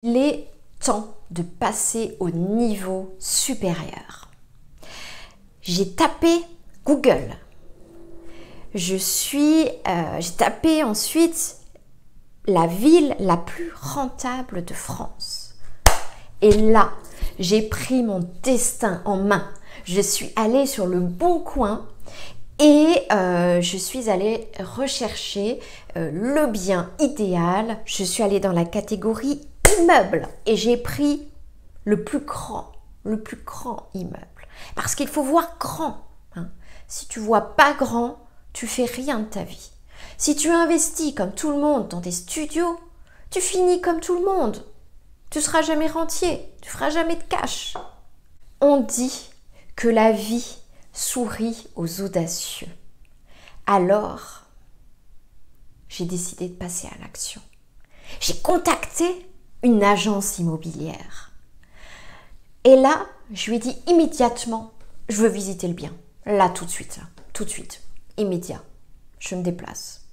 Il est temps de passer au niveau supérieur. J'ai tapé Google. J'ai tapé ensuite la ville la plus rentable de France. Et là, j'ai pris mon destin en main. Je suis allée sur le Bon Coin et je suis allée rechercher le bien idéal. Je suis allée dans la catégorie immeuble et j'ai pris le plus grand immeuble. Parce qu'il faut voir grand. Hein. Si tu vois pas grand, tu fais rien de ta vie. Si tu investis comme tout le monde dans des studios, tu finis comme tout le monde. Tu seras jamais rentier, tu feras jamais de cash. On dit que la vie sourit aux audacieux. Alors, j'ai décidé de passer à l'action. J'ai contacté une agence immobilière. Et là, je lui ai dit immédiatement, je veux visiter le bien. Là, tout de suite, immédiat. Je me déplace.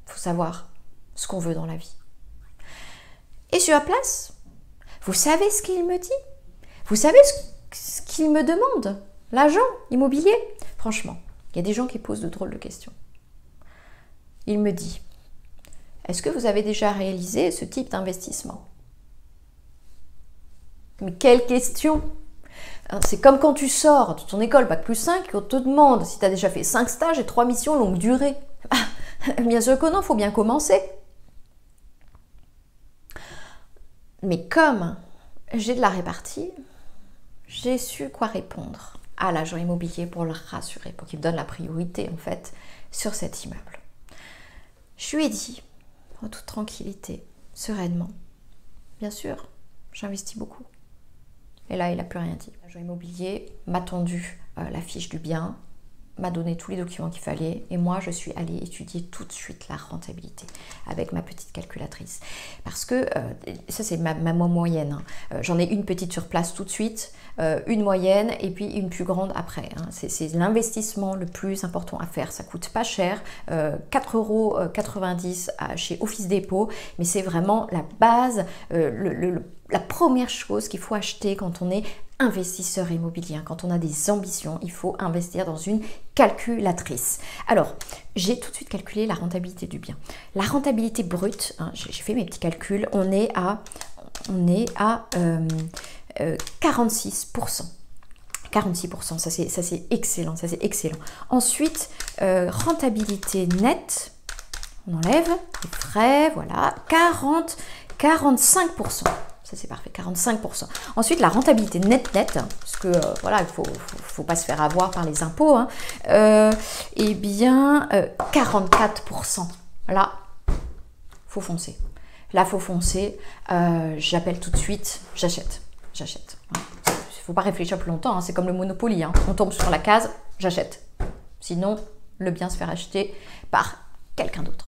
Il faut savoir ce qu'on veut dans la vie. Et sur la place, vous savez ce qu'il me dit? Vous savez ce qu'il me demande? L'agent immobilier? Franchement, il y a des gens qui posent de drôles de questions. Il me dit, est-ce que vous avez déjà réalisé ce type d'investissement? Mais quelle question! C'est comme quand tu sors de ton école Bac+5 et qu'on te demande si tu as déjà fait 5 stages et 3 missions longue durée. Bien sûr que non, il faut bien commencer. Mais comme j'ai de la répartie, j'ai su quoi répondre à l'agent immobilier pour le rassurer, pour qu'il me donne la priorité en fait sur cet immeuble. Je lui ai dit, en toute tranquillité, sereinement, bien sûr, j'investis beaucoup. Et là, il n'a plus rien dit. L'agent immobilier m'a tendu la fiche du bien, m'a donné tous les documents qu'il fallait et moi, je suis allée étudier tout de suite la rentabilité avec ma petite calculatrice. Parce que, ça c'est ma moyenne, hein. J'en ai une petite sur place tout de suite, une moyenne et puis une plus grande après. Hein. C'est l'investissement le plus important à faire. Ça coûte pas cher, 4,90 € chez Office Dépôt, mais c'est vraiment la base, la première chose qu'il faut acheter quand on est investisseur immobilier. Quand on a des ambitions, il faut investir dans une calculatrice. Alors, j'ai tout de suite calculé la rentabilité du bien. La rentabilité brute, hein, j'ai fait mes petits calculs, on est à 46%. 46%, ça c'est excellent, ça c'est excellent. Ensuite, rentabilité nette, on enlève les frais, voilà, 45%. Ça c'est parfait, 45%. Ensuite, la rentabilité nette, parce que voilà, il faut pas se faire avoir par les impôts, hein, eh bien, 44%. Là, faut foncer. Là, faut foncer. J'appelle tout de suite, j'achète. Il ne faut pas réfléchir plus longtemps, hein, c'est comme le Monopoly. Hein. On tombe sur la case, j'achète. Sinon, le bien se fait racheter par quelqu'un d'autre.